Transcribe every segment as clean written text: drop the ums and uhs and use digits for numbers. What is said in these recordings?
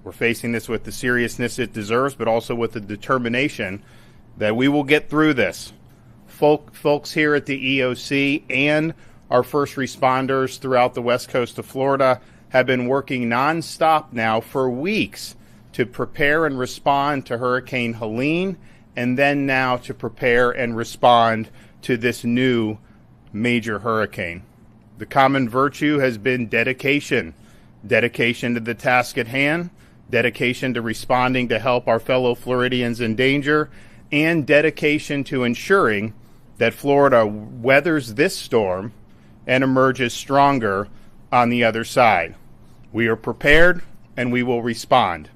We're facing this with the seriousness it deserves, but also with the determination that we will get through this. Folks here at the EOC and our first responders throughout the west coast of Florida have been working nonstop now for weeks to prepare and respond to Hurricane Helene, and then now to prepare and respond to this new major hurricane. The common virtue has been dedication. Dedication to the task at hand, dedication to responding to help our fellow Floridians in danger, and dedication to ensuring that Florida weathers this storm and emerges stronger on the other side. We are prepared and we will respond.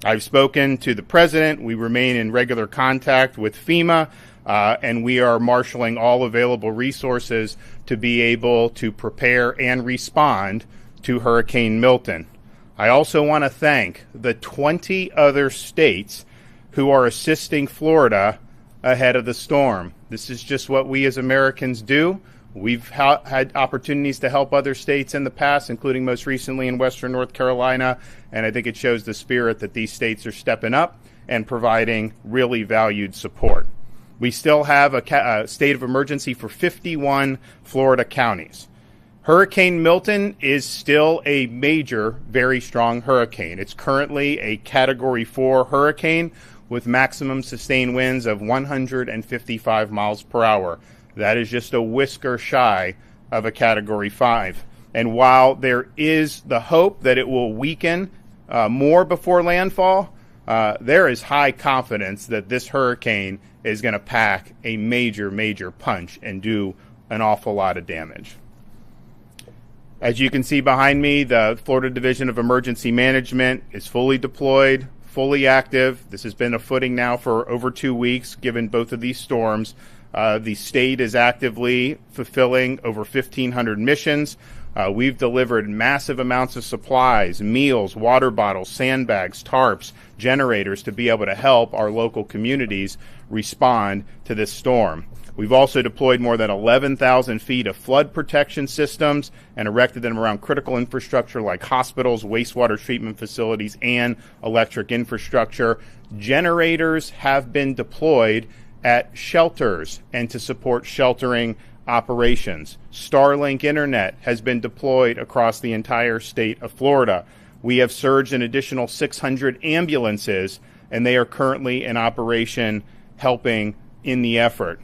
I've spoken to the president. We remain in regular contact with FEMA, and we are marshaling all available resources to be able to prepare and respond to Hurricane Milton. I also want to thank the 20 other states who are assisting Florida ahead of the storm. This is just what we as Americans do. We've had opportunities to help other states in the past, including most recently in Western North Carolina, and I think it shows the spirit that these states are stepping up and providing really valued support. We still have a state of emergency for 51 Florida counties. Hurricane Milton is still a major, very strong hurricane. It's currently a Category 4 hurricane with maximum sustained winds of 155 miles per hour. That is just a whisker shy of a Category 5. And while there is the hope that it will weaken more before landfall, there is high confidence that this hurricane is going to pack a major, major punch and do an awful lot of damage. As you can see behind me, the Florida Division of Emergency Management is fully deployed, fully active. This has been a footing now for over 2 weeks, given both of these storms. The state is actively fulfilling over 1,500 missions. We've delivered massive amounts of supplies, meals, water bottles, sandbags, tarps, generators to be able to help our local communities respond to this storm. We've also deployed more than 11,000 feet of flood protection systems and erected them around critical infrastructure like hospitals, wastewater treatment facilities, and electric infrastructure. Generators have been deployed at shelters and to support sheltering operations. Starlink Internet has been deployed across the entire state of Florida. We have surged an additional 600 ambulances, and they are currently in operation helping in the effort.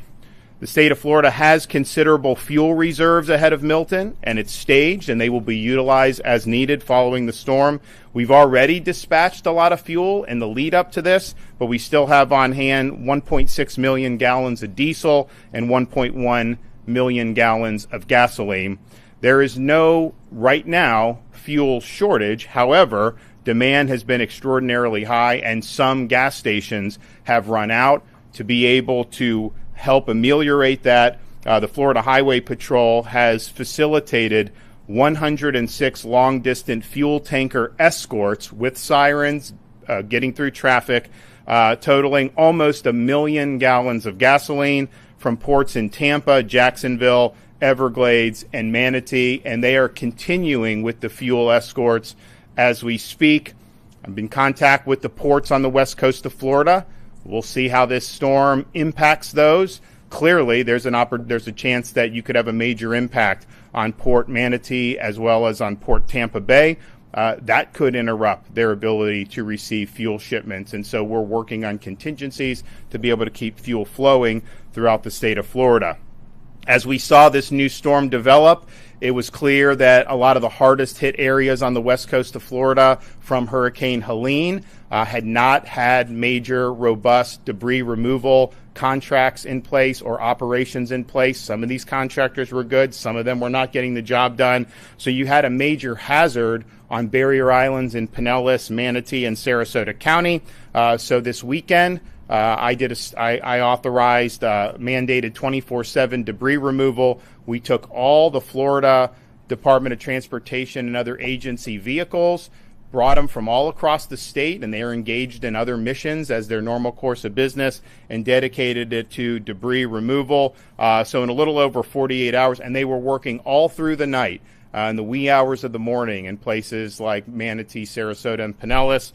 The state of Florida has considerable fuel reserves ahead of Milton, and it's staged, and they will be utilized as needed following the storm. We've already dispatched a lot of fuel in the lead up to this, but we still have on hand 1.6 million gallons of diesel and 1.1 million gallons of gasoline. There is no, right now, fuel shortage. However, demand has been extraordinarily high, and some gas stations have run out. To be able to help ameliorate that, the Florida Highway Patrol has facilitated 106 long-distance fuel tanker escorts with sirens getting through traffic, totaling almost 1 million gallons of gasoline from ports in Tampa, Jacksonville, Everglades, and Manatee, and they are continuing with the fuel escorts as we speak. I'm in contact with the ports on the west coast of Florida. We'll see how this storm impacts those. Clearly, there's a chance that you could have a major impact on Port Manatee as well as on Port Tampa Bay. That could interrupt their ability to receive fuel shipments. And so we're working on contingencies to be able to keep fuel flowing throughout the state of Florida. As we saw this new storm develop, it was clear that a lot of the hardest hit areas on the west coast of Florida from Hurricane Helene had not had major, robust debris removal contracts in place or operations in place. Some of these contractors were good. Some of them were not getting the job done. So you had a major hazard on barrier islands in Pinellas, Manatee, and Sarasota County. So this weekend, I authorized mandated 24/7 debris removal. We took all the Florida Department of Transportation and other agency vehicles, brought them from all across the state, and they are engaged in other missions as their normal course of business, and dedicated it to debris removal. So in a little over 48 hours, and they were working all through the night. in the wee hours of the morning in places like Manatee, Sarasota, and Pinellas.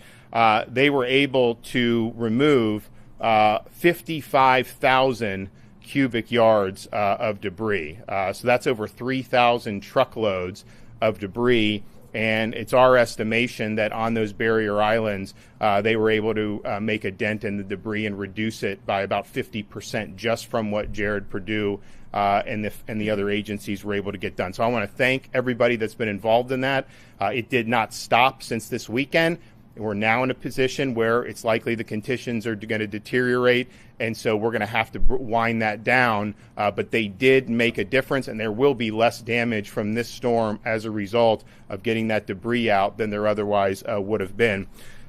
They were able to remove 55,000 cubic yards of debris. So that's over 3,000 truckloads of debris. And it's our estimation that on those barrier islands, they were able to make a dent in the debris and reduce it by about 50% just from what Jared Perdue and the other agencies were able to get done. So I want to thank everybody that's been involved in that. It did not stop since this weekend. We're now in a position where it's likely the conditions are going to deteriorate, and so we're going to have to wind that down. But they did make a difference, and there will be less damage from this storm as a result of getting that debris out than there otherwise would have been.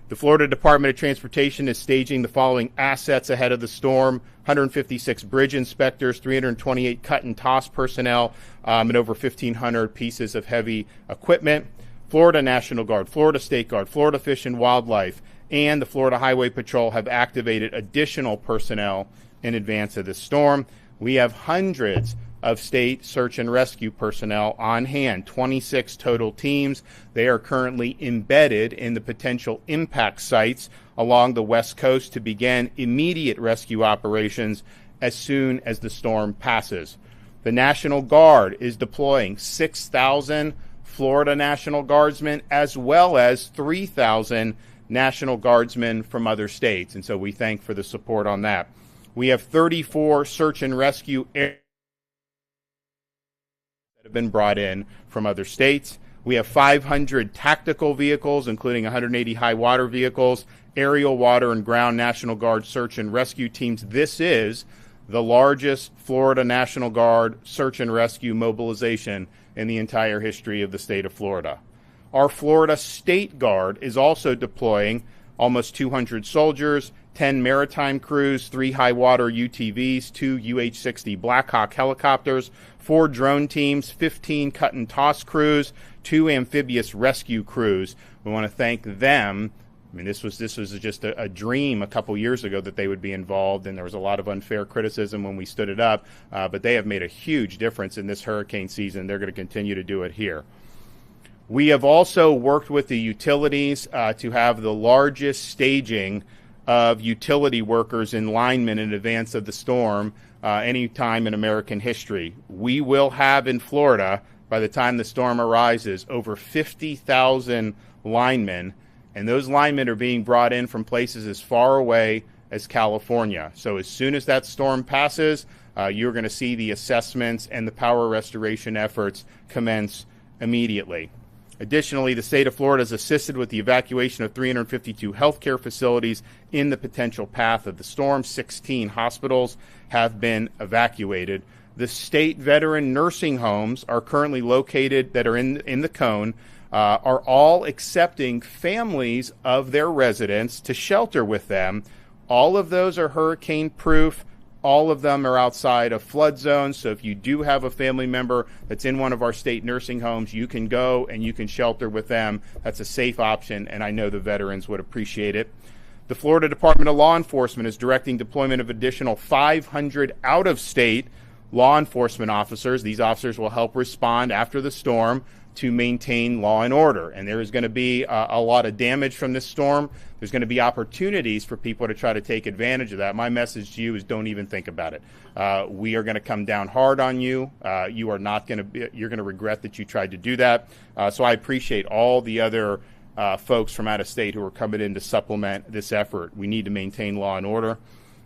The Florida Department of Transportation is staging the following assets ahead of the storm: 156 bridge inspectors, 328 cut and toss personnel, and over 1,500 pieces of heavy equipment. Florida National Guard, Florida State Guard, Florida Fish and Wildlife, and the Florida Highway Patrol have activated additional personnel in advance of this storm. We have hundreds of state search and rescue personnel on hand, 26 total teams. They are currently embedded in the potential impact sites along the West Coast to begin immediate rescue operations as soon as the storm passes. The National Guard is deploying 6,000 Florida National Guardsmen, as well as 3,000 National Guardsmen from other states. And so we thank for the support on that. We have 34 search and rescue areas that have been brought in from other states. We have 500 tactical vehicles, including 180 high water vehicles, aerial, water, and ground National Guard search and rescue teams. This is the largest Florida National Guard search and rescue mobilization in the entire history of the state of Florida. Our Florida State Guard is also deploying almost 200 soldiers, 10 maritime crews, 3 high water UTVs, 2 UH-60 Blackhawk helicopters, 4 drone teams, 15 cut and toss crews, 2 amphibious rescue crews. We want to thank them. I mean, this was just a dream a couple years ago that they would be involved, and there was a lot of unfair criticism when we stood it up, but they have made a huge difference in this hurricane season. They're going to continue to do it here. We have also worked with the utilities to have the largest staging of utility workers and linemen in advance of the storm any time in American history. We will have in Florida, by the time the storm arises, over 50,000 linemen. And those linemen are being brought in from places as far away as California. So as soon as that storm passes, you're going to see the assessments and the power restoration efforts commence immediately. Additionally, the state of Florida has assisted with the evacuation of 352 healthcare facilities in the potential path of the storm. 16 hospitals have been evacuated. The state veteran nursing homes are currently located that are in the cone. Are all accepting families of their residents to shelter with them. All of those are hurricane proof. All of them are outside of flood zones. So if you do have a family member that's in one of our state nursing homes, you can go and you can shelter with them. That's a safe option, and I know the veterans would appreciate it. The Florida Department of Law Enforcement is directing deployment of additional 500 out-of-state law enforcement officers. These officers will help respond after the storm to maintain law and order. And there is going to be a lot of damage from this storm. There's going to be opportunities for people to try to take advantage of that. My message to you is don't even think about it. We are going to come down hard on you. You are not going to you're going to regret that you tried to do that. So I appreciate all the other folks from out of state who are coming in to supplement this effort. We need to maintain law and order.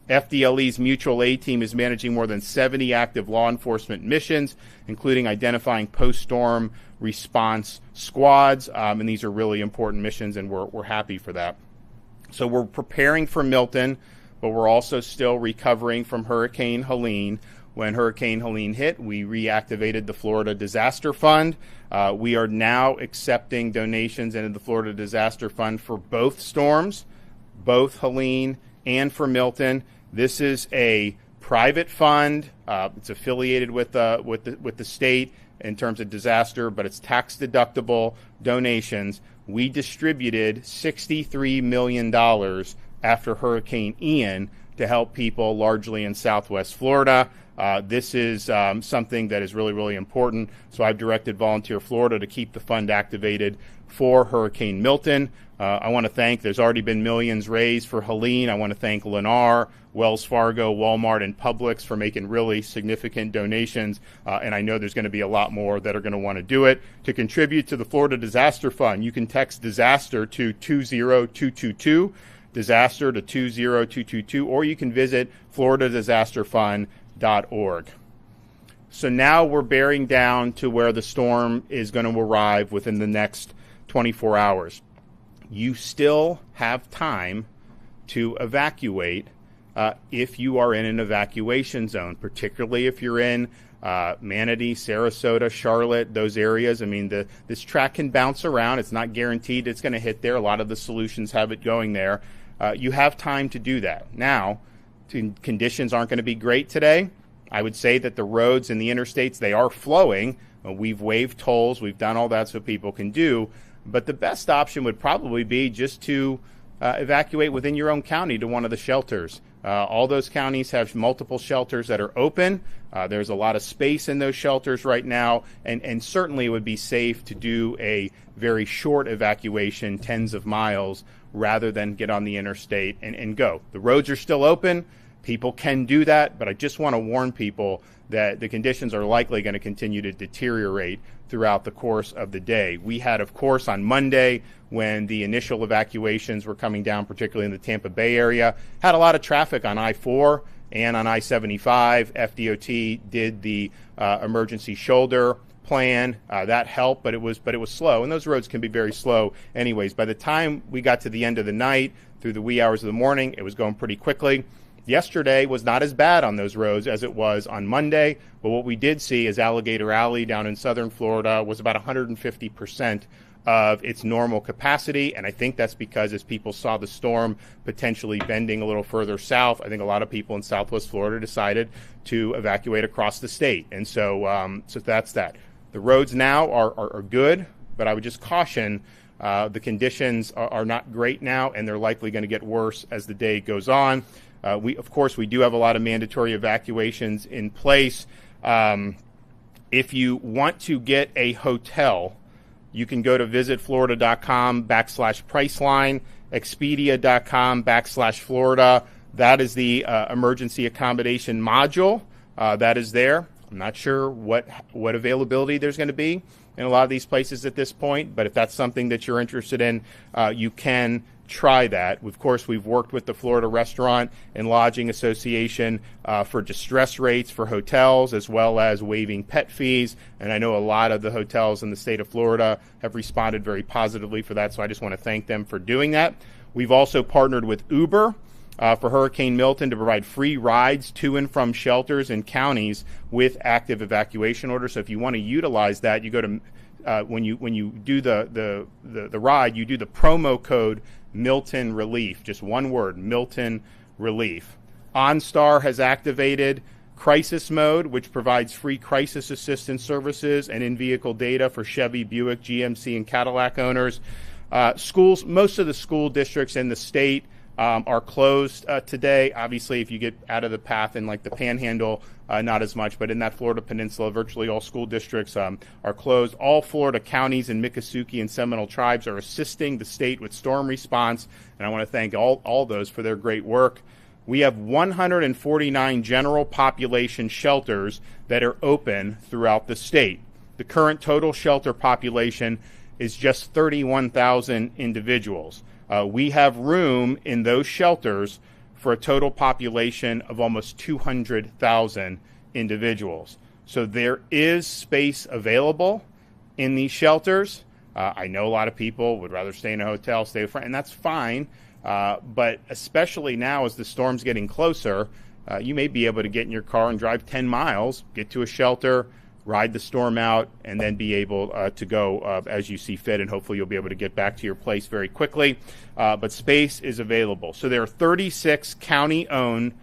FDLE's mutual aid team is managing more than 70 active law enforcement missions, including identifying post-storm response squads, and these are really important missions, and we're happy for that. So we're preparing for Milton, but we're also still recovering from Hurricane Helene. When Hurricane Helene hit, we reactivated the Florida Disaster Fund. We are now accepting donations into the Florida Disaster Fund for both storms, both Helene and for Milton. This is a private fund. It's affiliated with the state in terms of disaster, but it's tax deductible donations. We distributed $63 million after Hurricane Ian to help people largely in Southwest Florida. This is something that is really, really important. So I've directed Volunteer Florida to keep the fund activated for Hurricane Milton. I want to thank, there's already been millions raised for Helene. I want to thank Lennar, Wells Fargo, Walmart, and Publix for making really significant donations. And I know there's going to be a lot more that are going to want to do it. To contribute to the Florida Disaster Fund, you can text disaster to 20222, disaster to 20222, or you can visit floridadisasterfund.org. So now we're bearing down to where the storm is going to arrive within the next 24 hours. You still have time to evacuate if you are in an evacuation zone, particularly if you're in Manatee, Sarasota, Charlotte, those areas. I mean, this track can bounce around. It's not guaranteed it's going to hit there. A lot of the solutions have it going there. You have time to do that. Now, conditions aren't going to be great today. I would say that the roads and the interstates, they are flowing. We've waived tolls. We've done all that so people can do. But the best option would probably be just to evacuate within your own county to one of the shelters. All those counties have multiple shelters that are open. There's a lot of space in those shelters right now, and certainly it would be safe to do a very short evacuation, tens of miles, rather than get on the interstate and go. The roads are still open. People can do that, but I just want to warn people that the conditions are likely going to continue to deteriorate throughout the course of the day. We had, of course, on Monday, when the initial evacuations were coming down, particularly in the Tampa Bay area, had a lot of traffic on I-4 and on I-75. FDOT did the emergency shoulder plan. That helped, but it was slow, and those roads can be very slow anyways. By the time we got to the end of the night, through the wee hours of the morning, it was going pretty quickly. Yesterday was not as bad on those roads as it was on Monday, but what we did see is Alligator Alley down in southern Florida was about 150% of its normal capacity, and I think that's because as people saw the storm potentially bending a little further south, I think a lot of people in Southwest Florida decided to evacuate across the state, and so that's that. The roads now are good, but I would just caution the conditions are not great now, and they're likely going to get worse as the day goes on. We do have a lot of mandatory evacuations in place. If you want to get a hotel, you can go to visitflorida.com/Priceline, Expedia.com/Florida. That is the emergency accommodation module that is there. I'm not sure what availability there's going to be in a lot of these places at this point, but if that's something that you're interested in, you can try that. Of course, we've worked with the Florida Restaurant and Lodging Association for distress rates for hotels, as well as waiving pet fees. And I know a lot of the hotels in the state of Florida have responded very positively for that, so I just want to thank them for doing that. We've also partnered with Uber for Hurricane Milton to provide free rides to and from shelters and counties with active evacuation orders. So if you want to utilize that, you go to when you do the ride, you do the promo code Milton Relief, just one word, Milton Relief. OnStar has activated Crisis Mode, which provides free crisis assistance services and in-vehicle data for Chevy, Buick, GMC, and Cadillac owners. Schools, most of the school districts in the state are closed today. Obviously, if you get out of the path in like the Panhandle, not as much, but in that Florida Peninsula, virtually all school districts are closed. All Florida counties and Miccosukee and Seminole tribes are assisting the state with storm response, and I want to thank all those for their great work. We have 149 general population shelters that are open throughout the state. The current total shelter population is just 31,000 individuals. We have room in those shelters for a total population of almost 200,000 individuals. So there is space available in these shelters. I know a lot of people would rather stay in a hotel, stay with friends, and that's fine. But especially now as the storm's getting closer, you may be able to get in your car and drive 10 miles, get to a shelter, ride the storm out, and then be able to go as you see fit, and hopefully you'll be able to get back to your place very quickly. But space is available. So there are 36 county-owned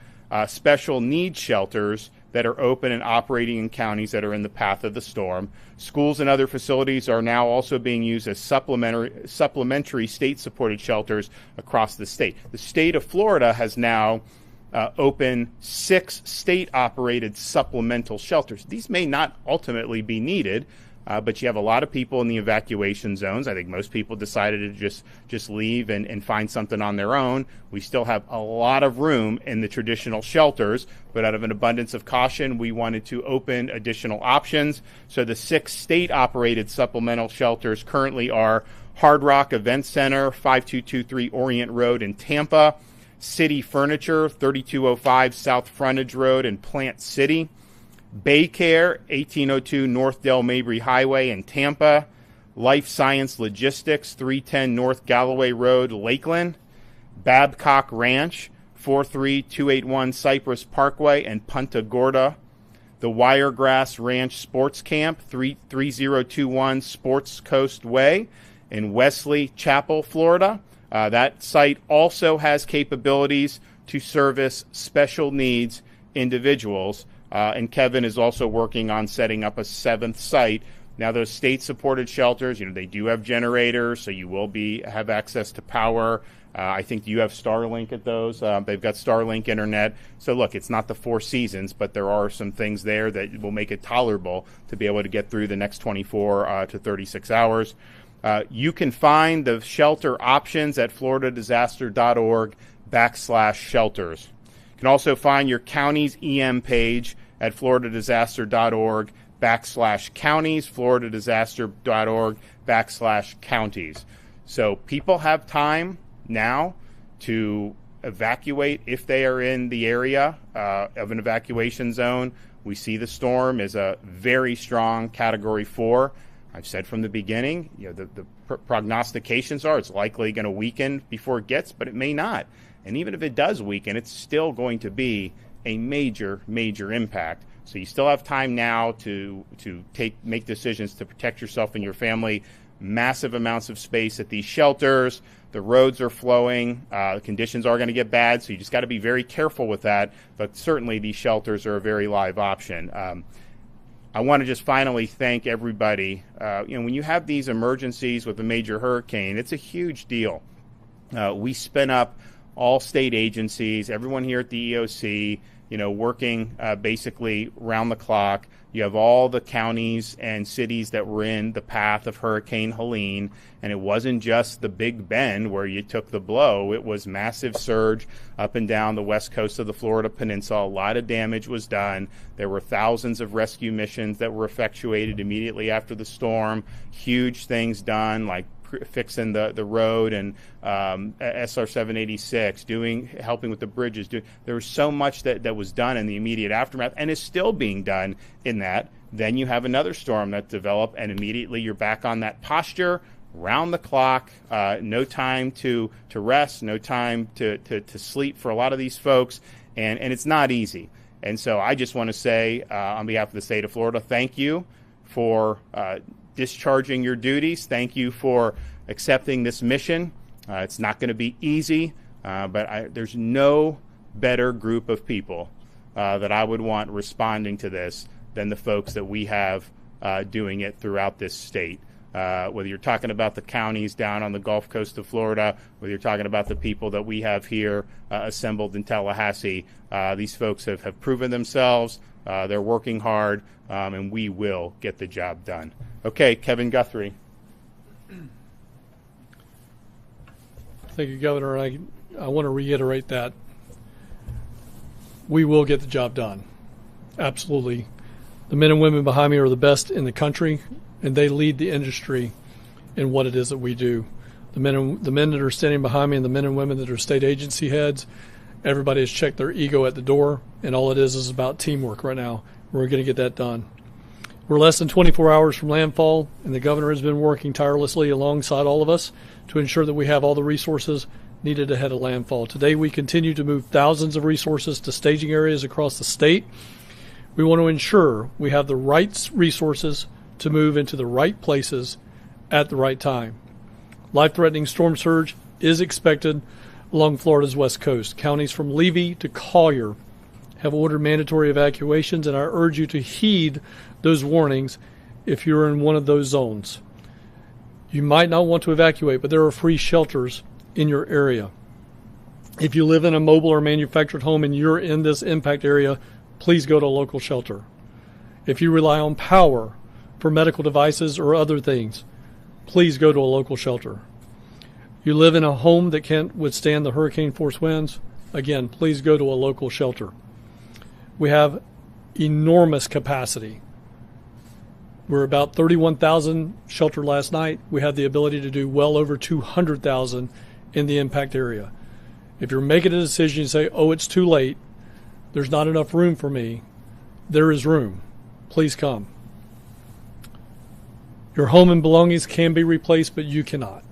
special needs shelters that are open and operating in counties that are in the path of the storm. Schools and other facilities are now also being used as supplementary state-supported shelters across the state. The state of Florida has now open 6 state-operated supplemental shelters. These may not ultimately be needed, but you have a lot of people in the evacuation zones. I think most people decided to just leave and find something on their own. We still have a lot of room in the traditional shelters, but out of an abundance of caution, we wanted to open additional options. So the 6 state-operated supplemental shelters currently are Hard Rock Event Center, 5223 Orient Road in Tampa, City Furniture, 3205 South Frontage Road in Plant City, Baycare, 1802 North Del Mabry Highway in Tampa, Life Science Logistics, 310 North Galloway Road, Lakeland, Babcock Ranch, 43281 Cypress Parkway in Punta Gorda, the Wiregrass Ranch Sports Camp, 3021 Sports Coast Way in Wesley Chapel, Florida. That site also has capabilities to service special needs individuals. And Kevin is also working on setting up a 7th site. Now, those state-supported shelters, they do have generators, so you will have access to power. I think you have Starlink at those. They've got Starlink internet. So, look, it's not the 4 seasons, but there are some things there that will make it tolerable to be able to get through the next 24 to 36 hours. You can find the shelter options at floridadisaster.org/shelters. You can also find your county's EM page at floridadisaster.org/counties, floridadisaster.org/counties. So people have time now to evacuate if they are in the area of an evacuation zone. We see the storm is a very strong Category 4. I've said from the beginning, the prognostications are it's likely going to weaken before it gets, but it may not. And even if it does weaken, it's still going to be a major, major impact. So you still have time now to make decisions to protect yourself and your family. Massive amounts of space at these shelters. The roads are flowing. The conditions are going to get bad, so you just got to be very careful with that. But certainly these shelters are a very live option. I want to just finally thank everybody. When you have these emergencies with a major hurricane, it's a huge deal. We spin up all state agencies, everyone here at the EOC, working basically round the clock. You have all the counties and cities that were in the path of Hurricane Helene, and it wasn't just the Big Bend where you took the blow. It was massive surge up and down the west coast of the Florida Peninsula. A lot of damage was done. There were thousands of rescue missions that were effectuated immediately after the storm. Huge things done, like fixing the road and SR 786, helping with the bridges. There was so much that was done in the immediate aftermath and is still being done in that. Then you have another storm that developed, and immediately you're back on that posture, round the clock, no time to rest, no time to sleep for a lot of these folks, and it's not easy. And so I just want to say, on behalf of the state of Florida, thank you for discharging your duties. Thank you for accepting this mission. It's not going to be easy, but there's no better group of people that I would want responding to this than the folks that we have doing it throughout this state. Whether you're talking about the counties down on the Gulf Coast of Florida, whether you're talking about the people that we have here assembled in Tallahassee, these folks have proven themselves. They're working hard, and we will get the job done. Okay, Kevin Guthrie. Thank you, Governor. I want to reiterate that we will get the job done. Absolutely. The men and women behind me are the best in the country, and they lead the industry in what it is that we do. The men that are standing behind me and the men and women that are state agency heads, everybody has checked their ego at the door, and all it is about teamwork right now. We're going to get that done. We're less than 24 hours from landfall, and the governor has been working tirelessly alongside all of us to ensure that we have all the resources needed ahead of landfall. Today, we continue to move thousands of resources to staging areas across the state. We want to ensure we have the right resources to move into the right places at the right time. Life-threatening storm surge is expected along Florida's west coast. Counties from Levy to Collier have ordered mandatory evacuations, and I urge you to heed those warnings if you're in one of those zones. You might not want to evacuate, but there are free shelters in your area. If you live in a mobile or manufactured home and you're in this impact area, please go to a local shelter. If you rely on power for medical devices or other things, please go to a local shelter. You live in a home that can't withstand the hurricane force winds, again, please go to a local shelter. We have enormous capacity. We're about 31,000 sheltered last night. We have the ability to do well over 200,000 in the impact area. If you're making a decision, you say, oh, it's too late, there's not enough room for me, there is room. Please come. Your home and belongings can be replaced, but you cannot.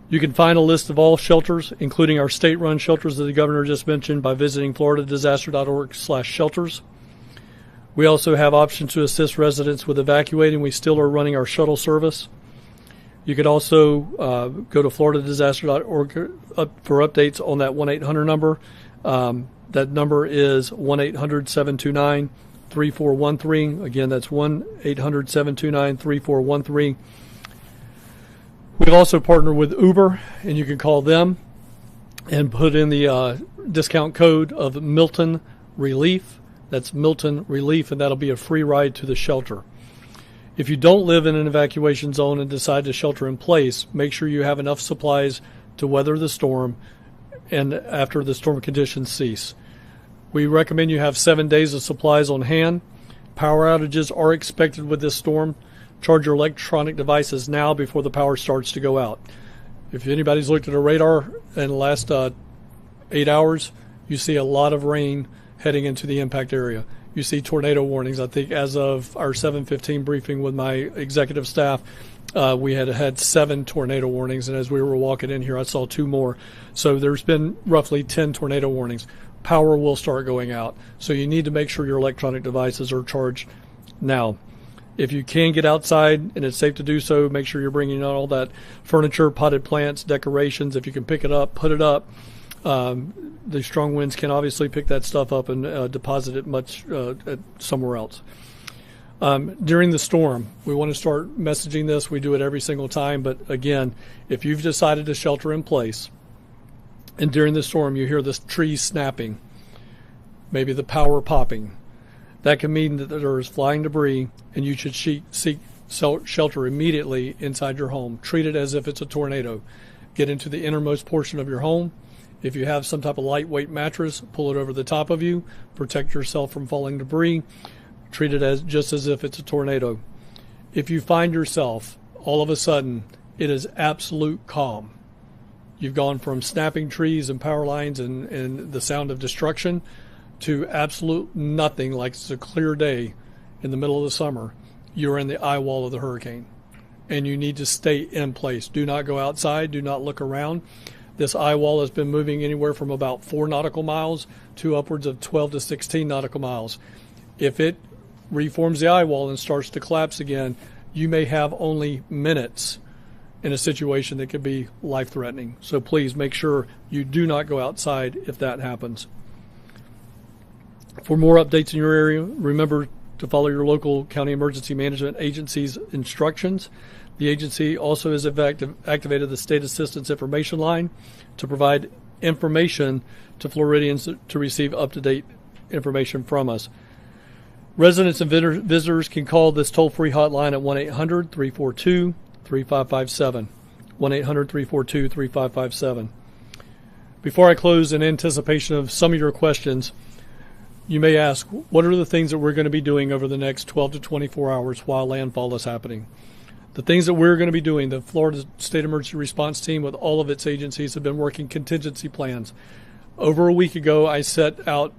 You can find a list of all shelters, including our state-run shelters that the governor just mentioned, by visiting floridadisaster.org/shelters. We also have options to assist residents with evacuating. We still are running our shuttle service. You could also go to floridadisaster.org for updates on that 1-800 number. That number is 1-800-729-3413. Again, that's 1-800-729-3413. We've also partnered with Uber, and you can call them and put in the discount code of Milton Relief. That's Milton Relief, and that'll be a free ride to the shelter. If you don't live in an evacuation zone and decide to shelter in place, make sure you have enough supplies to weather the storm and after the storm conditions cease. We recommend you have 7 days of supplies on hand. Power outages are expected with this storm. Charge your electronic devices now before the power starts to go out. If anybody's looked at a radar in the last 8 hours, you see a lot of rain heading into the impact area. You see tornado warnings. I think as of our 7:15 briefing with my executive staff, we had 7 tornado warnings, and as we were walking in here, I saw 2 more. So there's been roughly 10 tornado warnings. Power will start going out, so you need to make sure your electronic devices are charged now. If you can get outside and it's safe to do so, make sure you're bringing out all that furniture, potted plants, decorations. If you can pick it up, put it up. The strong winds can obviously pick that stuff up and deposit it much somewhere else. During the storm, we want to start messaging this. We do it every single time. But again, if you've decided to shelter in place and during the storm you hear the trees snapping, maybe the power popping, that can mean that there is flying debris and you should seek shelter immediately inside your home. Treat it as if it's a tornado. Get into the innermost portion of your home. If you have some type of lightweight mattress, pull it over the top of you. Protect yourself from falling debris. Treat it just as if it's a tornado. If you find yourself, all of a sudden, it is absolute calm. You've gone from snapping trees and power lines and the sound of destruction to absolute nothing, like it's a clear day in the middle of the summer. You're in the eye wall of the hurricane, and you need to stay in place. Do not go outside. Do not look around. This eye wall has been moving anywhere from about 4 nautical miles to upwards of 12 to 16 nautical miles. If it reforms the eye wall and starts to collapse again, you may have only minutes in a situation that could be life-threatening. So please make sure you do not go outside if that happens. For more updates in your area, remember to follow your local county emergency management agency's instructions. The agency also has activated the State Assistance Information Line to provide information to Floridians to receive up-to-date information from us. Residents and visitors can call this toll-free hotline at 1-800-342-3557. 1-800-342-3557. Before I close, in anticipation of some of your questions, you may ask, what are the things that we're going to be doing over the next 12 to 24 hours while landfall is happening? The things that we're going to be doing, the Florida State Emergency Response Team with all of its agencies have been working contingency plans. Over a week ago, I set out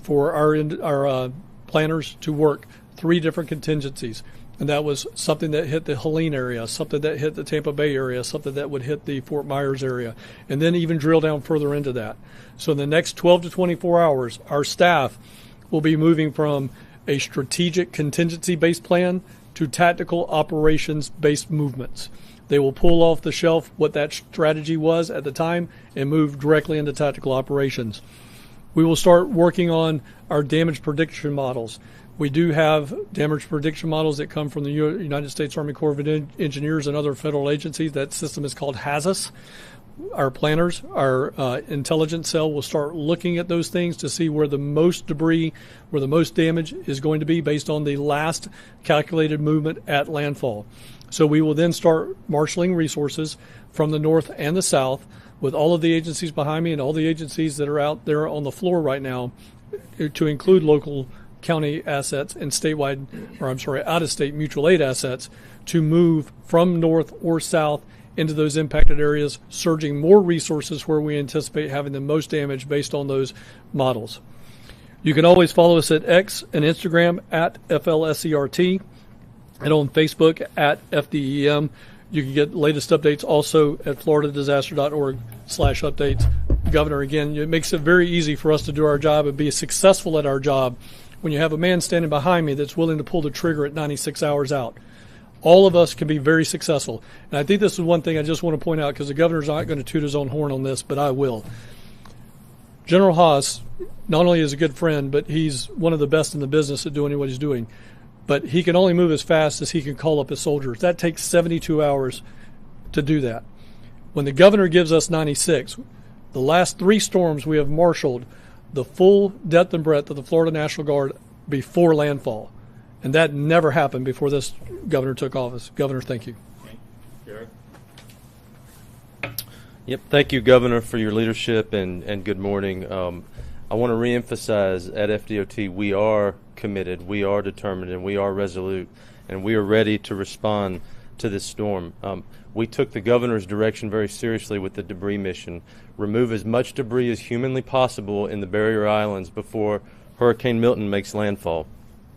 for our planners to work 3 different contingencies. And that was something that hit the Helene area, something that hit the Tampa Bay area, something that would hit the Fort Myers area, and then even drill down further into that. So in the next 12 to 24 hours, our staff will be moving from a strategic contingency-based plan to tactical operations-based movements. They will pull off the shelf what that strategy was at the time and move directly into tactical operations. We will start working on our damage prediction models. We do have damage prediction models that come from the United States Army Corps of Engineers and other federal agencies. That system is called HAZUS. our planners, our intelligence cell will start looking at those things to see where the most debris, where the most damage is going to be based on the last calculated movement at landfall. So we will then start marshaling resources from the north and the south with all of the agencies behind me and all the agencies that are out there on the floor right now, to include local county assets and out-of-state mutual aid assets, to move from north or south into those impacted areas, surging more resources where we anticipate having the most damage based on those models. You can always follow us at X and Instagram at FLSERT and on Facebook at FDEM. You can get latest updates also at floridadisaster.org/updates. Governor, again, it makes it very easy for us to do our job and be successful at our job when you have a man standing behind me that's willing to pull the trigger at 96 hours out. All of us can be very successful. And I think this is one thing I just want to point out, because the governor's not going to toot his own horn on this, but I will. General Haas not only is a good friend, but he's one of the best in the business at doing what he's doing. But he can only move as fast as he can call up his soldiers. That takes 72 hours to do that. When the governor gives us 96, the last 3 storms we have marshaled the full depth and breadth of the Florida National Guard before landfall. And that never happened before this governor took office. Governor, thank you. Yep, thank you, Governor, for your leadership, and good morning. I want to reemphasize at FDOT, we are committed, we are determined, and we are resolute, and we are ready to respond to this storm. We took the governor's direction very seriously with the debris mission. Remove as much debris as humanly possible in the barrier islands before Hurricane Milton makes landfall.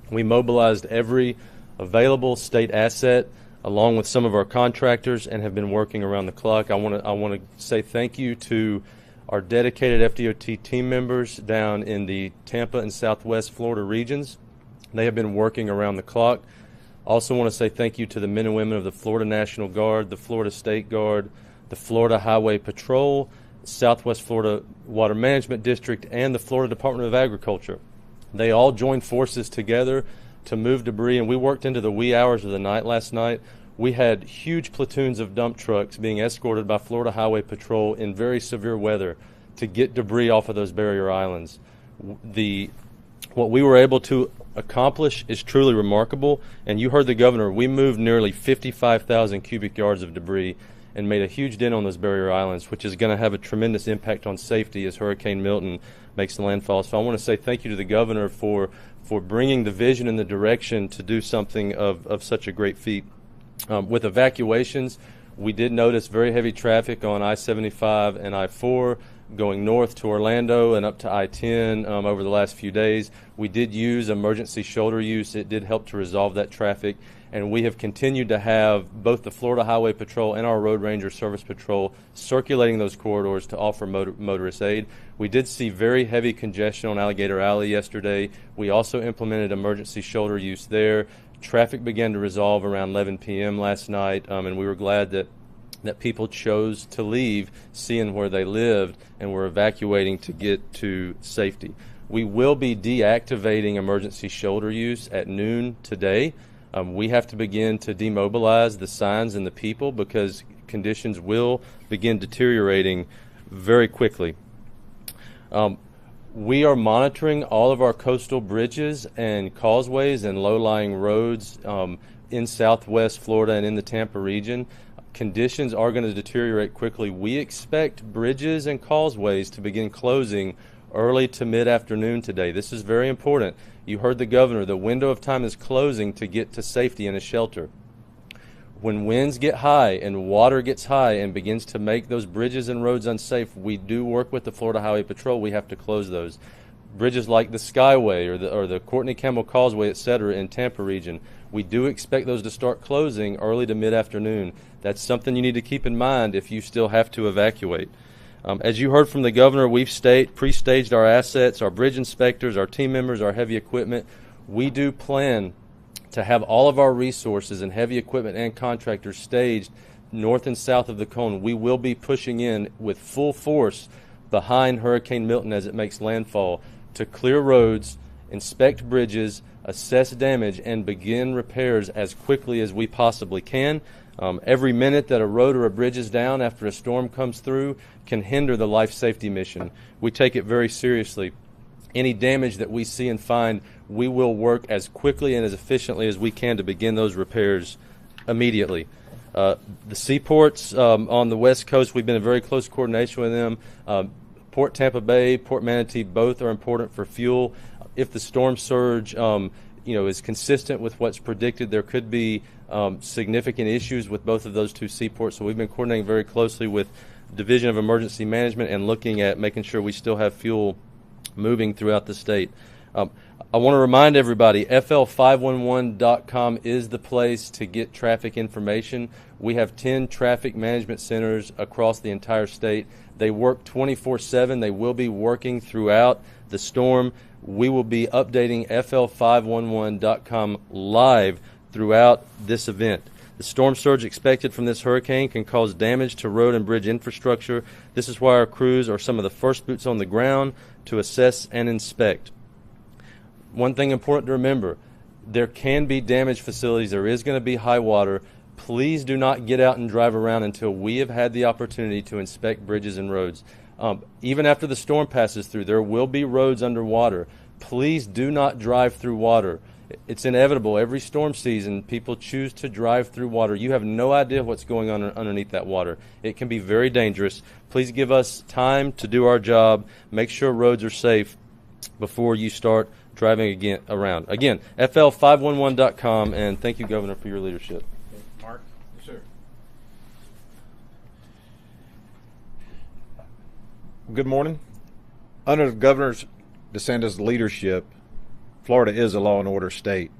We mobilized every available state asset along with some of our contractors and have been working around the clock. I want to say thank you to our dedicated FDOT team members down in the Tampa and Southwest Florida regions. They have been working around the clock. Also want to say thank you to the men and women of the Florida National Guard, the Florida State Guard, the Florida Highway Patrol, Southwest Florida Water Management District, and the Florida Department of Agriculture. They all joined forces together to move debris, and we worked into the wee hours of the night last night. We had huge platoons of dump trucks being escorted by Florida Highway Patrol in very severe weather to get debris off of those barrier islands. What we were able to accomplish is truly remarkable, and you heard the governor. We moved nearly 55,000 cubic yards of debris and made a huge dent on those barrier islands, which is going to have a tremendous impact on safety as Hurricane Milton makes the landfall. So I want to say thank you to the governor for bringing the vision and the direction to do something of such a great feat. With evacuations, we did notice very heavy traffic on I-75 and I-4 going north to Orlando and up to I-10 over the last few days. We did use emergency shoulder use. It did help to resolve that traffic. And we have continued to have both the Florida Highway Patrol and our Road Ranger Service Patrol circulating those corridors to offer motorist aid. We did see very heavy congestion on Alligator Alley yesterday. We also implemented emergency shoulder use there. Traffic began to resolve around 11 p.m. last night, and we were glad that people chose to leave, seeing where they lived, and were evacuating to get to safety. We will be deactivating emergency shoulder use at noon today. We have to begin to demobilize the signs and the people because conditions will begin deteriorating very quickly. We are monitoring all of our coastal bridges and causeways and low-lying roads in southwest Florida and in the Tampa region. Conditions are going to deteriorate quickly. We expect bridges and causeways to begin closing early to mid-afternoon today. This is very important. You heard the governor. The window of time is closing to get to safety in a shelter. When winds get high and water gets high and begins to make those bridges and roads unsafe, we do work with the Florida Highway Patrol. We have to close those. Bridges like the Skyway or the Courtney Campbell Causeway, etc., in Tampa region, we do expect those to start closing early to mid-afternoon. That's something you need to keep in mind if you still have to evacuate. As you heard from the governor, we've pre-staged our assets, our bridge inspectors, our team members, our heavy equipment. We do plan to have all of our resources and heavy equipment and contractors staged north and south of the cone. We will be pushing in with full force behind Hurricane Milton as it makes landfall to clear roads, inspect bridges, assess damage, and begin repairs as quickly as we possibly can. Every minute that a road or a bridge is down after a storm comes through can hinder the life safety mission. We take it very seriously. Any damage that we see and find, we will work as quickly and as efficiently as we can to begin those repairs immediately. The seaports on the West Coast, we've been in very close coordination with them. Port Tampa Bay, Port Manatee, both are important for fuel. If the storm surge is consistent with what's predicted, there could be significant issues with both of those two seaports. So we've been coordinating very closely with Division of Emergency Management and looking at making sure we still have fuel moving throughout the state. I want to remind everybody, FL511.com is the place to get traffic information. We have 10 traffic management centers across the entire state. They work 24/7. They will be working throughout the storm. We will be updating FL511.com live throughout this event. The storm surge expected from this hurricane can cause damage to road and bridge infrastructure. This is why our crews are some of the first boots on the ground to assess and inspect. One thing important to remember, there can be damaged facilities. There is going to be high water. Please do not get out and drive around until we have had the opportunity to inspect bridges and roads. Even after the storm passes through, there will be roads underwater. Please do not drive through water. It's inevitable. Every storm season, people choose to drive through water. You have no idea what's going on underneath that water. It can be very dangerous. Please give us time to do our job. Make sure roads are safe before you start driving around. Again, FL511.com, and thank you, Governor, for your leadership. Mark? Yes, sir. Good morning. Under Governor DeSantis' leadership, Florida is a law and order state.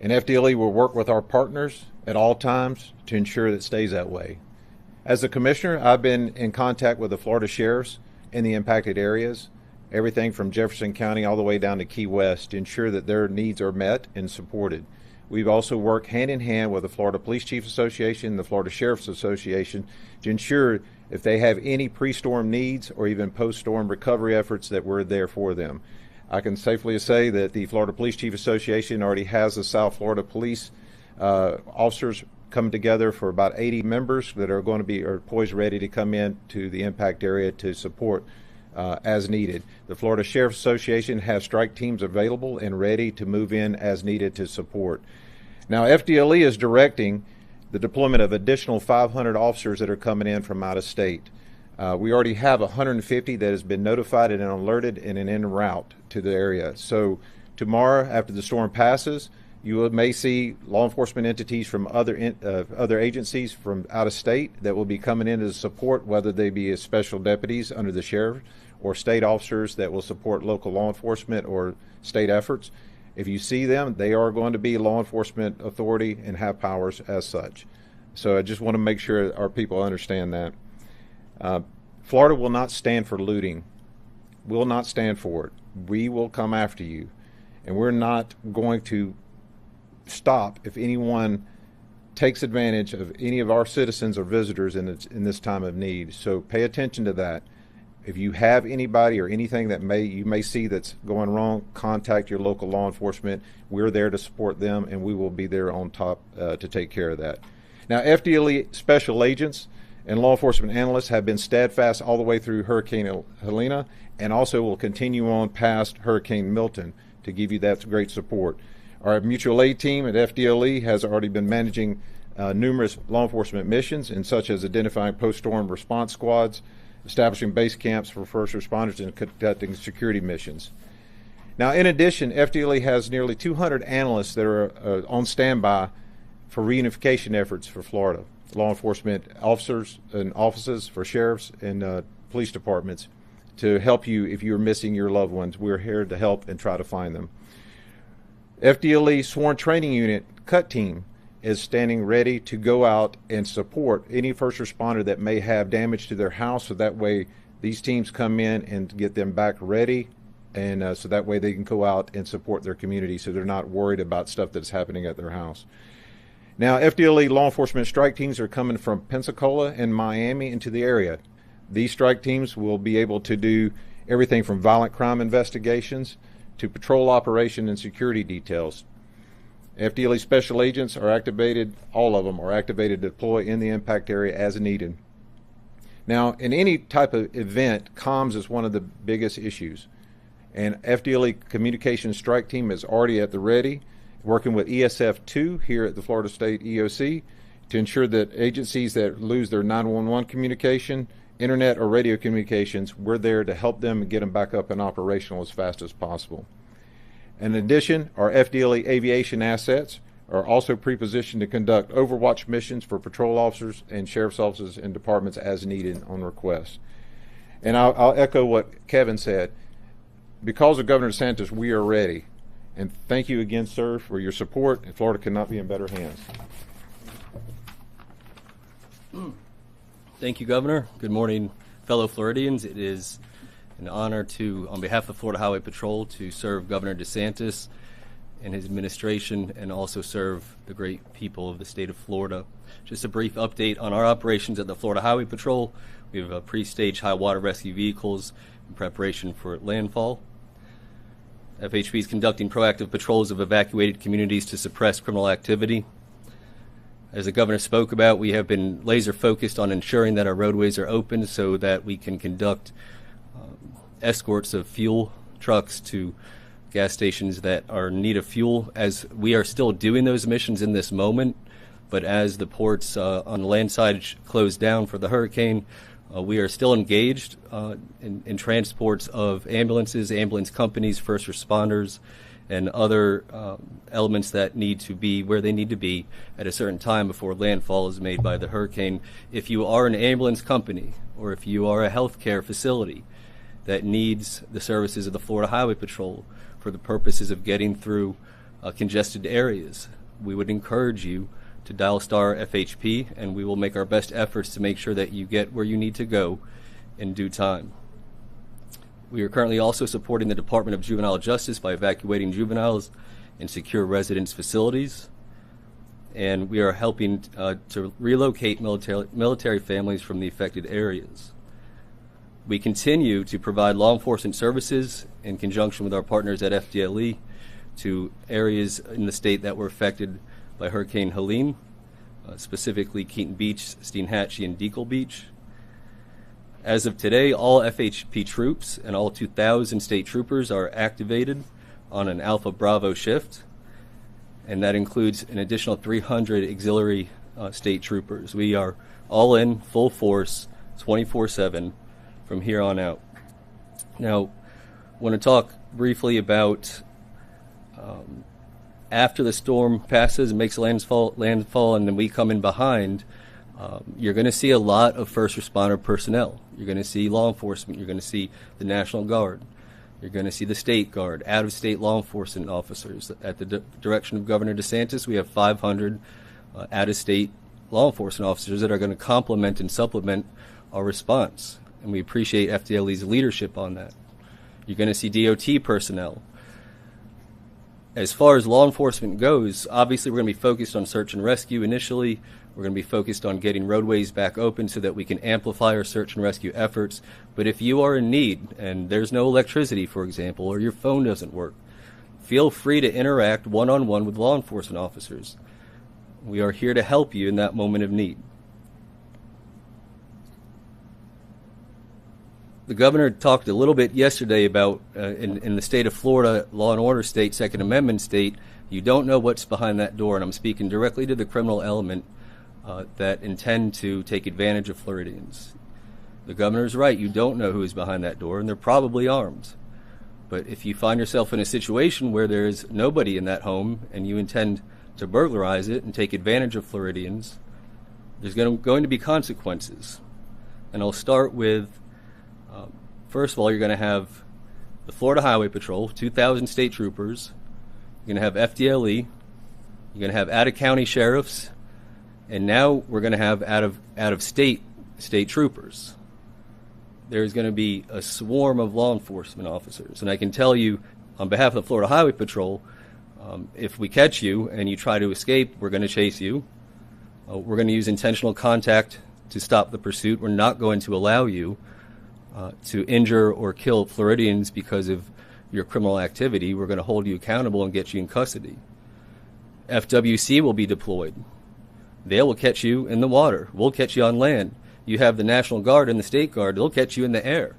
And FDLE will work with our partners at all times to ensure that it stays that way. As a commissioner, I've been in contact with the Florida sheriffs in the impacted areas, everything from Jefferson County all the way down to Key West, to ensure that their needs are met and supported. We've also worked hand in hand with the Florida Police Chiefs Association, the Florida Sheriff's Association, to ensure if they have any pre-storm needs or even post-storm recovery efforts that we're there for them. I can safely say that the Florida Police Chief Association already has the South Florida Police officers come together for about 80 members that are poised ready to come in to the impact area to support as needed. The Florida Sheriff's Association has strike teams available and ready to move in as needed to support. Now, FDLE is directing the deployment of additional 500 officers that are coming in from out of state. We already have 150 that has been notified and alerted and en route to the area. So tomorrow, after the storm passes, you may see law enforcement entities from other agencies from out of state that will be coming in to support, whether they be as special deputies under the sheriff or state officers that will support local law enforcement or state efforts. If you see them, they are going to be law enforcement authority and have powers as such. So I just want to make sure our people understand that. Florida will not stand for looting, will not stand for it. We will come after you, and we're not going to stop if anyone takes advantage of any of our citizens or visitors in this time of need. So pay attention to that. If you have anybody or anything that you may see that's going wrong, contact your local law enforcement. We're there to support them, and we will be there on top to take care of that. Now, FDLE special agents and law enforcement analysts have been steadfast all the way through Hurricane Helena, and also will continue on past Hurricane Milton to give you that great support. Our mutual aid team at FDLE has already been managing numerous law enforcement missions, and such as identifying post-storm response squads, establishing base camps for first responders, and conducting security missions. Now, in addition, FDLE has nearly 200 analysts that are on standby for reunification efforts for Florida. Law enforcement officers and offices for sheriffs and police departments to help you if you're missing your loved ones. We're here to help and try to find them. FDLE Sworn Training Unit CUT team is standing ready to go out and support any first responder that may have damage to their house, so that way these teams come in and get them back ready, and so that way they can go out and support their community so they're not worried about stuff that's happening at their house. Now, FDLE law enforcement strike teams are coming from Pensacola and Miami into the area. These strike teams will be able to do everything from violent crime investigations to patrol operation and security details. FDLE special agents are activated, all of them are activated to deploy in the impact area as needed. Now, in any type of event, comms is one of the biggest issues. And FDLE Communications Strike Team is already at the ready, working with ESF2 here at the Florida State EOC to ensure that agencies that lose their 911 communication, internet or radio communications, we're there to help them and get them back up and operational as fast as possible. In addition, our FDLE aviation assets are also pre-positioned to conduct overwatch missions for patrol officers and sheriff's offices and departments as needed on request. And I'll echo what Kevin said. Because of Governor DeSantis, we are ready. And thank you again, sir, for your support. And Florida cannot be in better hands. Thank you, Governor. Good morning, fellow Floridians. It is an honor to, on behalf of Florida Highway Patrol, to serve Governor DeSantis and his administration and also serve the great people of the state of Florida. Just a brief update on our operations at the Florida Highway Patrol. We have pre-staged high water rescue vehicles in preparation for landfall. FHP is conducting proactive patrols of evacuated communities to suppress criminal activity. As the governor spoke about, we have been laser focused on ensuring that our roadways are open so that we can conduct escorts of fuel trucks to gas stations that are in need of fuel, as we are still doing those missions in this moment. But as the ports on the land side closed down for the hurricane, we are still engaged in transports of ambulances, ambulance companies, first responders, and other elements that need to be where they need to be at a certain time before landfall is made by the hurricane. If you are an ambulance company or if you are a healthcare facility that needs the services of the Florida Highway Patrol for the purposes of getting through congested areas, we would encourage you to dial star FHP, and we will make our best efforts to make sure that you get where you need to go in due time. We are currently also supporting the Department of Juvenile Justice by evacuating juveniles in secure residence facilities, and we are helping to relocate military families from the affected areas. We continue to provide law enforcement services in conjunction with our partners at FDLE to areas in the state that were affected by Hurricane Helene, specifically Keaton Beach, Steinhatchee, and Deacle Beach. As of today, all FHP troops and all 2,000 state troopers are activated on an Alpha Bravo shift, and that includes an additional 300 auxiliary state troopers. We are all in, full force, 24/7 from here on out. Now, I want to talk briefly about after the storm passes and makes landfall, and then we come in behind, you're going to see a lot of first responder personnel. You're going to see law enforcement. You're going to see the National Guard. You're going to see the State Guard, out-of-state law enforcement officers. At the direction of Governor DeSantis, we have 500 out-of-state law enforcement officers that are going to complement and supplement our response, and we appreciate FDLE's leadership on that. You're going to see DOT personnel. As far as law enforcement goes, obviously we're going to be focused on search and rescue initially. We're going to be focused on getting roadways back open so that we can amplify our search and rescue efforts. But if you are in need and there's no electricity, for example, or your phone doesn't work, feel free to interact one-on-one with law enforcement officers. We are here to help you in that moment of need. The governor talked a little bit yesterday about in the state of Florida, law and order state, Second Amendment state, you don't know what's behind that door, and I'm speaking directly to the criminal element that intend to take advantage of Floridians. The governor's right, you don't know who is behind that door, and they're probably armed. But if you find yourself in a situation where there is nobody in that home and you intend to burglarize it and take advantage of Floridians, there's going to be consequences. And I'll start with first of all, you're going to have the Florida Highway Patrol, 2,000 state troopers. You're going to have FDLE. You're going to have out-of-county sheriffs. And now we're going to have out-of-state troopers. There's going to be a swarm of law enforcement officers. And I can tell you, on behalf of the Florida Highway Patrol, if we catch you and you try to escape, we're going to chase you. We're going to use intentional contact to stop the pursuit. We're not going to allow you to injure or kill Floridians because of your criminal activity. We're going to hold you accountable and get you in custody. FWC will be deployed. They will catch you in the water. We'll catch you on land. You have the National Guard and the State Guard. They'll catch you in the air.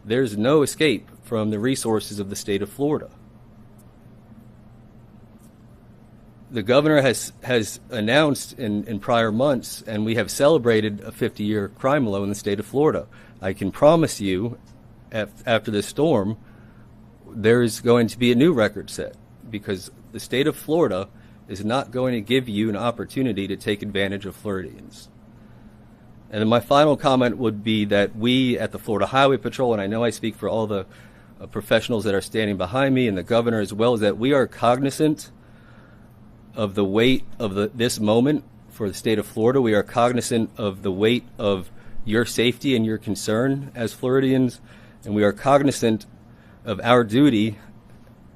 There's no escape from the resources of the state of Florida. The governor has announced in prior months, and we have celebrated a 50-year crime low in the state of Florida. I can promise you, after this storm, there is going to be a new record set, because the state of Florida is not going to give you an opportunity to take advantage of Floridians. And then my final comment would be that we at the Florida Highway Patrol, and I know I speak for all the professionals that are standing behind me and the governor as well, is that we are cognizant of the weight of this moment for the state of Florida. We are cognizant of the weight of your safety and your concern as Floridians, and we are cognizant of our duty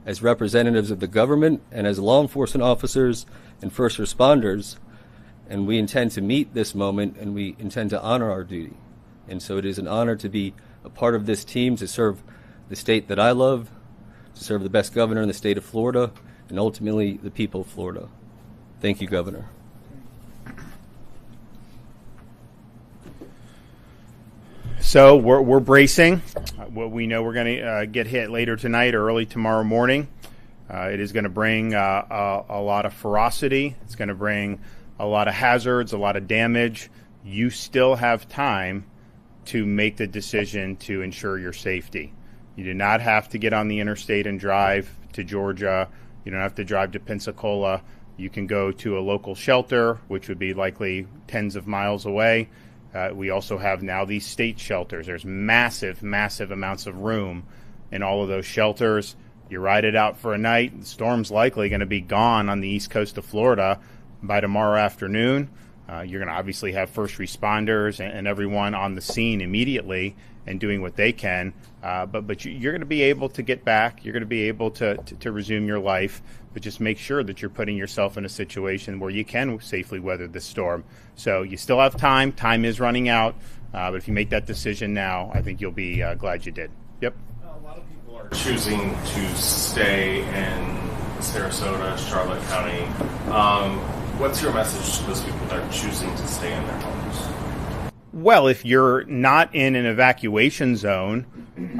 as representatives of the government and as law enforcement officers and first responders, and we intend to meet this moment and we intend to honor our duty. And so it is an honor to be a part of this team, to serve the state that I love, to serve the best governor in the state of Florida, and ultimately the people of Florida. Thank you, Governor. So we're bracing. We know we're going to get hit later tonight or early tomorrow morning. It is going to bring a lot of ferocity. It's going to bring a lot of hazards, a lot of damage. You still have time to make the decision to ensure your safety. You do not have to get on the interstate and drive to Georgia. You don't have to drive to Pensacola. You can go to a local shelter, which would be likely tens of miles away. We also have now these state shelters. There's massive, massive amounts of room in all of those shelters. You ride it out for a night. The storm's likely going to be gone on the east coast of Florida by tomorrow afternoon. You're going to obviously have first responders and everyone on the scene immediately and doing what they can. But you're going to be able to get back. You're going to be able to resume your life. But just make sure that you're putting yourself in a situation where you can safely weather this storm. So you still have time. Time is running out. But if you make that decision now, I think you'll be glad you did. Yep. A lot of people are choosing to stay in Sarasota, Charlotte County. What's your message to those people that are choosing to stay in their homes? Well, if you're not in an evacuation zone,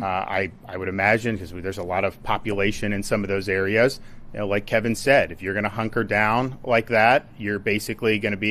I would imagine, because there's a lot of population in some of those areas, like Kevin said, if you're going to hunker down like that, you're basically going to be